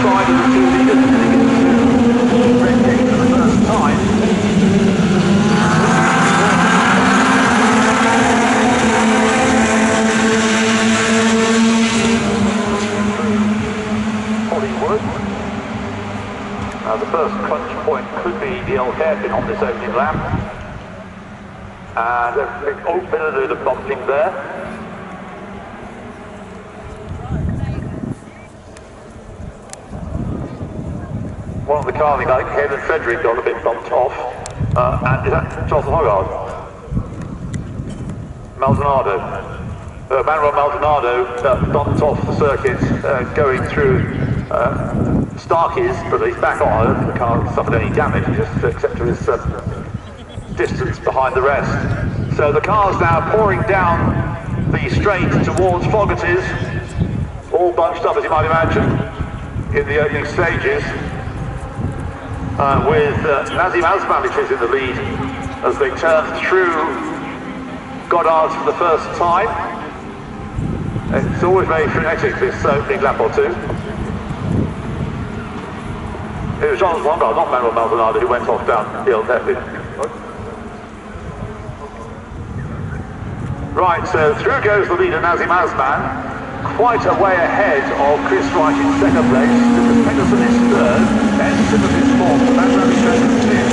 side of the two leaders heading into red gate for the first time. Hollywood. The first crunch point could be the old hairpin on this opening lap. And a big bit of bumping there. One of the cars, like Hayden Frederick, got a bit bumped off. And is that Jonathan Hogarth? Maldonado. Manuel Maldonado bumped off the circuit going through Starkey's, but he's back on. The car suffered any damage, just except for his distance behind the rest. So the car's now pouring down the straight towards Fogarty's, all bunched up as you might imagine in the opening stages, with Nazim Azman is in the lead as they turn through Goddard's for the first time. It's always very frenetic, this opening lap or two. It was Jonathan Hogarth, not Manuel Maldonado, who went off down the old hairpin. Right, so through goes the leader, Nazim Azman, quite a way ahead of Chris Wright in second place. Lucas Peterson is third, and Simmons is fourth, and that's Ravi Shanker fifth.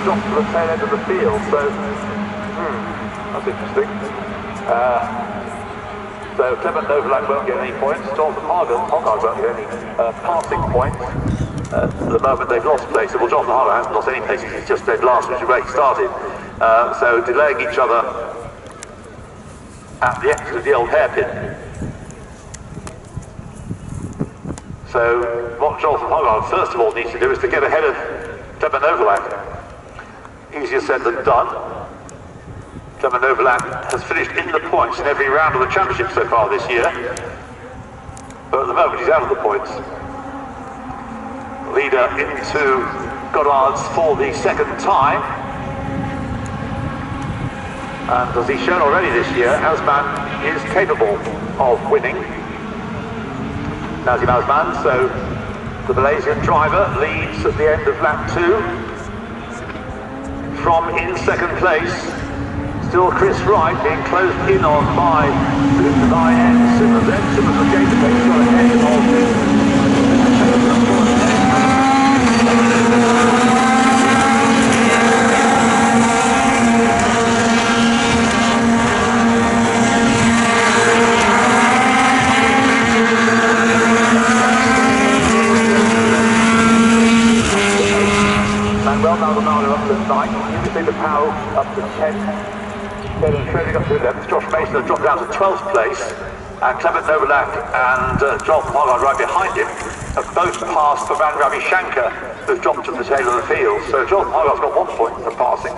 Dropped to the tail end of the field, so that's interesting. So Clement Novalak won't get any points. Jonathan Hogarth won't get any passing points. At the moment they've lost places. Well, Jonathan Hogarth hasn't lost any places. He's just dead last, which is where he started. So delaying each other at the exit of the old hairpin. So what Jonathan Hogarth first of all needs to do is to get ahead of Clement Novalak. Easier said than done. Clement Novalak has finished in the points in every round of the championship so far this year. But at the moment he's out of the points. Leader into Goddard's for the second time. And as he's shown already this year, Azman is capable of winning. Nazim Azman, so the Malaysian driver leads at the end of lap 2. From in second place, still Chris Wright being closed in on by IN Simmons. Then Simmons was gained the pace, got ahead of Manuel Maldonado up to 9, you can see the Powell up to 10, then trailing up to 11th, Josh Mason has dropped down to 12th place, and Clement Novalak and Jonathan Hogarth right behind him have both passed for Ravi Shanker, who's dropped to the tail of the field. So Jonathan Hogarth's got 1 point for passing,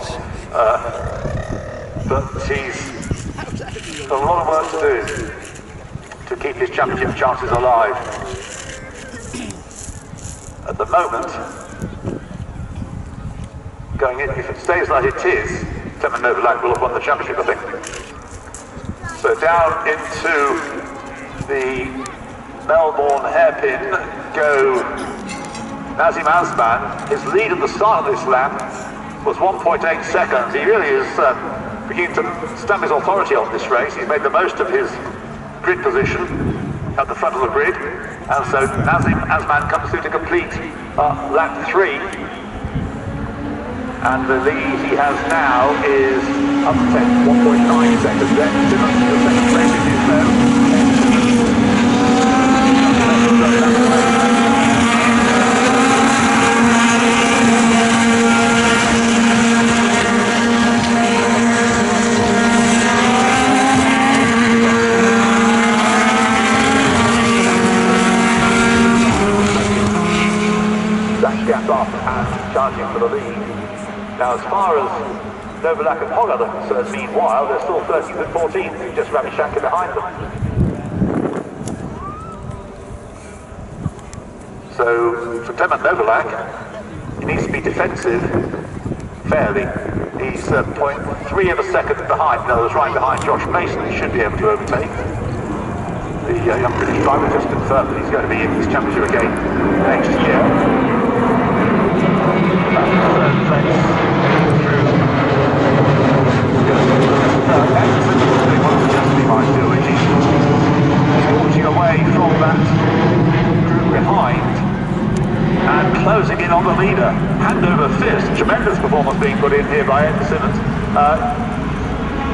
but he's got a lot of work to do to keep his championship chances alive. At the moment, going in, if it stays like it is, Clement Novalak will have won the championship, I think. So down into the Melbourne hairpin go Nazim Azman. His lead at the start of this lap was 1.8 seconds. He really is beginning to stamp his authority on this race. He's made the most of his grid position at the front of the grid. And so Nazim Azman comes through to complete lap 3. And the lead he has now is up to 1.9 seconds. Then Simmons to the second place in his dash gap up and charging for the lead. Now, as far as Novalak and Hogarth are concerned, meanwhile, they're still 13th and 14th, just Ravi Shanker behind them. So for Clement Novalak, he needs to be defensive fairly. He's 0.3 of a second behind, no, right behind Josh Mason, he should be able to overtake. The young British driver just confirmed that he's going to be in this championship again next year. Third place through. What the Justin might do, which is forging away from that group behind and closing in on the leader. Hand over fist. Tremendous performance being put in here by Ed Simmons.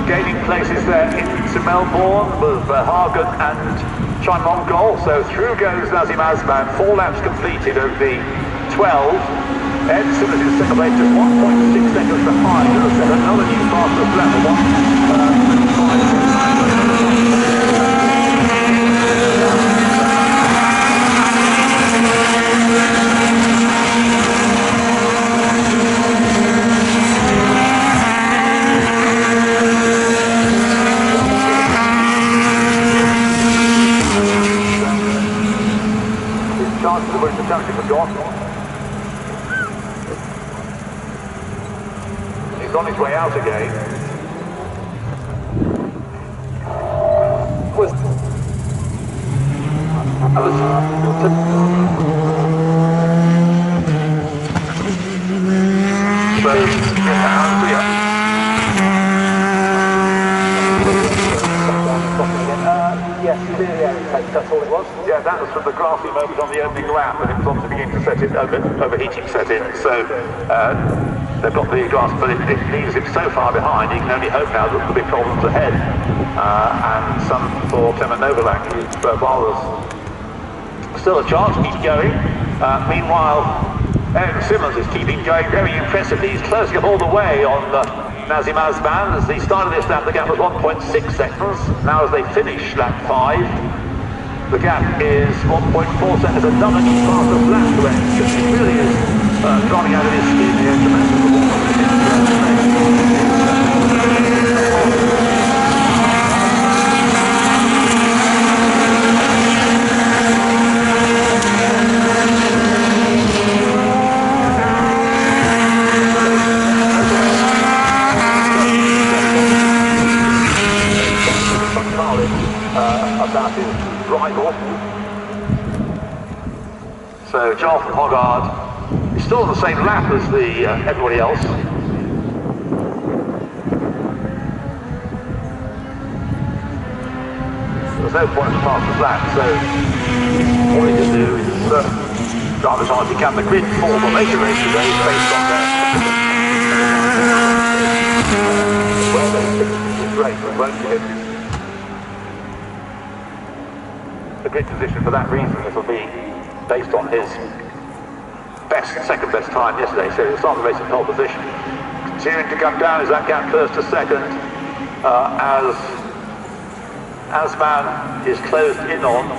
Gaining places there into Melbourne with Hagen and Chai Mongol. So through goes Nazim Azman. 4 laps completed of the 12. Ed Simmons in second place, just 1.6 seconds behind. Another new fastest lap. Chances of winning the championship are gone. He's on his way out again. That's all it was? Yeah, that was from the grassy moment on the opening lap, and it was on to begin to set in, overheating set in. So they've got the grass, but it leaves him so far behind, he can only hope now that there'll be problems ahead. And some for Clement Novalak, while there's still a chance, keep going. Meanwhile, Ed Simmons is keeping going very impressively. He's closing up all the way on Nazim Azman. As he started this lap, the gap was 1.6 seconds. Now as they finish lap 5, the gap is 1.4 seconds. Another new fastest lap to end. He really is driving out of his skin here. About his rival. So Jonathan Hoggard is still on the same lap as everybody else. There's no point in the fastest lap, so all he can do is drive as hard as he can. The grid formation race today is based on their well, it's great, but won't give a good position for that reason. It'll be based on his second best time yesterday, so he'll start the race in pole position. Continuing to come down as that gap first to second, as Azman is closed in on.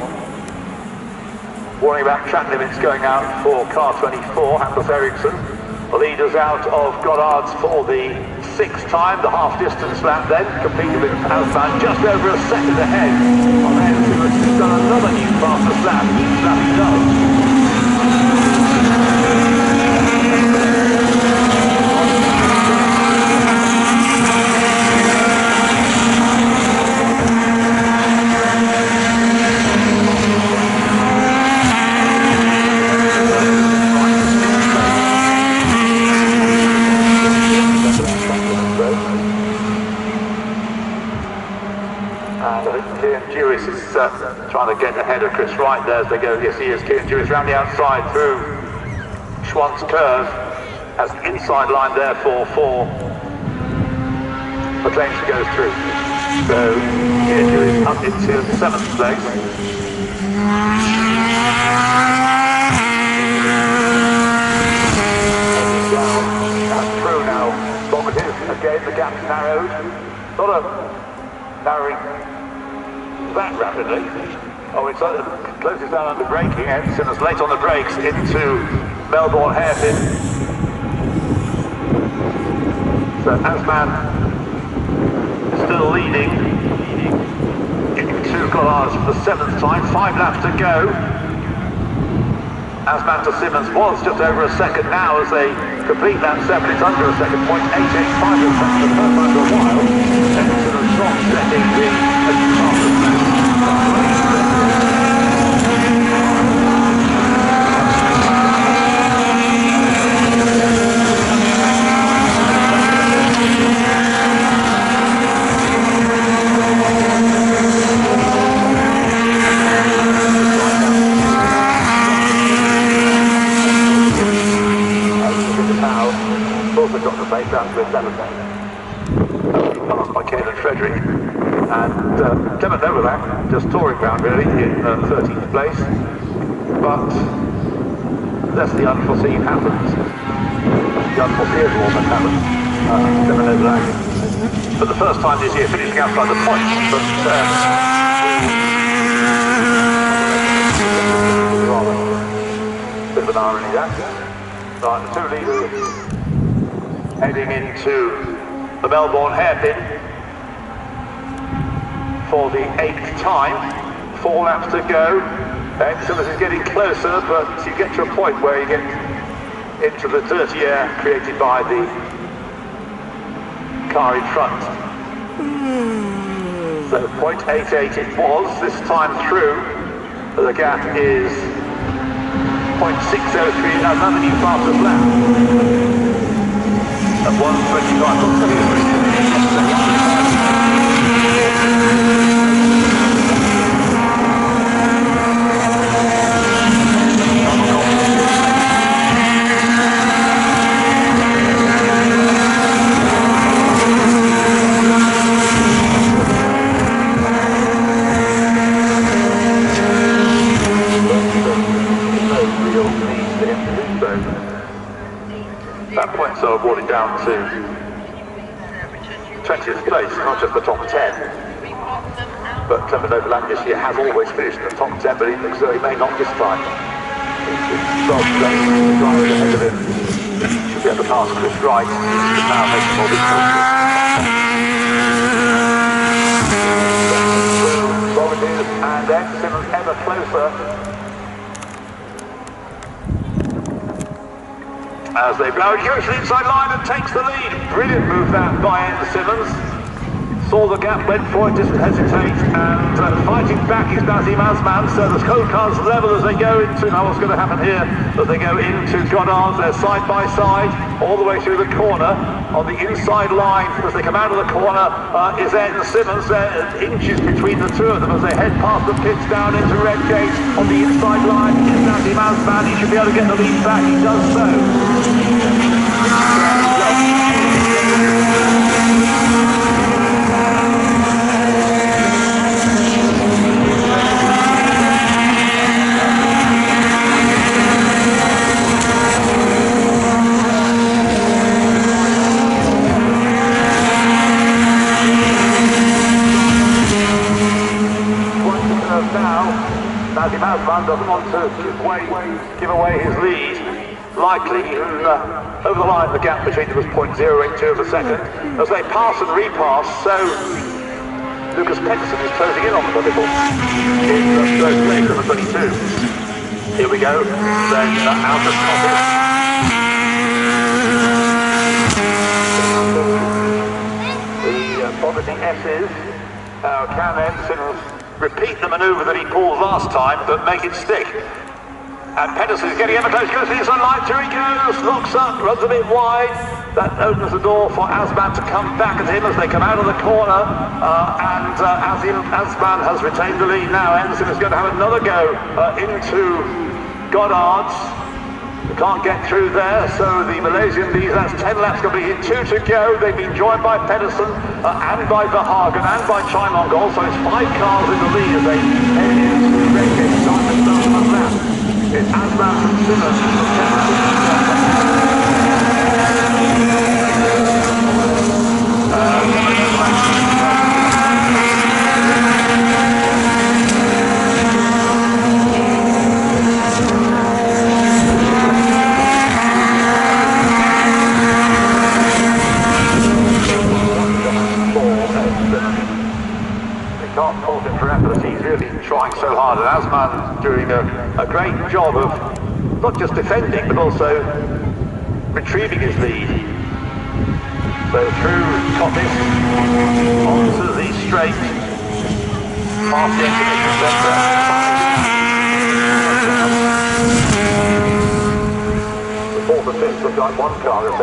Warning about track limits going out for car 24, Hampus Eriksson. The leader's out of Goddard's for the 6th time, the half distance lap then, completed with Azman just over a second ahead on Eriksson, who's done another new fastest lap. Each lap he does. Trying to get ahead of Chris Wright there as they go. Yes, he is. Kieran Dewis round the outside through Schwann's curve. Has an inside line therefore for McLean to go through. So Kieran Dewis up into 7th place. Through now. Vomited. Again, the gap's narrowed. Not a narrowing that rapidly. Oh, it's closes down under braking. Ed Simmons late on the brakes into Melbourne hairpin. So Azman is still leading into Goddard's for the 7th time. 5 laps to go. Asman to Simmons was just over a second now as they complete lap 7. It's under a second, 0.885 of a second for the first time for a while. Henderson has not setting the fastest place. Down to 11 passed by Caelan Frederick, and Clement Novalak just touring round really in 13th place, but unless the unforeseen happens, the unforeseeable that happens, Clement Novalak for the first time this year finishing outside the points, but rather bit of an irony that. So the two leaders heading into the Melbourne hairpin for the 8th time. 4 laps to go. Simmons is getting closer, but you get to a point where you get into the dirty air created by the car in front. So 0.88 it was this time through. The gap is 0.603, another new fastest lap. At 1:25. That point so awarded down to 20th place, not just the top 10. But Clement Novalak this year has always finished in the top 10, but he looks as though he may not this time. Rob the driver ahead of him should be able to pass Chris Wright. He can now make more difficult. Robert is and then Simmons ever closer. As they blow, he goes to the inside line and takes the lead. Brilliant move that by Simmons. Saw the gap, went for it, didn't hesitate, and fighting back is Nazim Asman. So the scorecards level as they go into, now what's going to happen here, as they go into Goddard's, they're side by side, all the way through the corner. On the inside line, as they come out of the corner, is Ed and Simmons. There inches between the two of them as they head past the pits down into Redgate. On the inside line is Nazim Asman. He should be able to get the lead back. He does so. Nazim Asman doesn't want to give away his lead. Likely, over the line, the gap between them was 0.082 of a second. As they pass and repass, so Lucas Pedersen is closing in on them a little in third place of the 22. Here we go, then out of pocket. The Bonnety S's, can Simmons repeat the manoeuvre that he pulled last time, but make it stick. And Pedersen is getting ever close, goes to the sunlight, here he goes, locks up, runs a bit wide. That opens the door for Asman to come back at him as they come out of the corner. And Asman has retained the lead now. Anderson is going to have another go into Goddard's. They can't get through there, so the Malaysian leads, that's 10 laps completed, 2 to go. They've been joined by Pedersen and by Verhagen and by Chai Mongol, so it's 5 cars in the lead as they head into Redgate. Time to start on lap. It's Asman and Simmons. Can't fault him for effort. He's really trying so hard, and Asman doing a great job of not just defending, but also retrieving his lead. So through Coppice, onto the straight, past the exhibition centre. The fourth and fifth look like one car.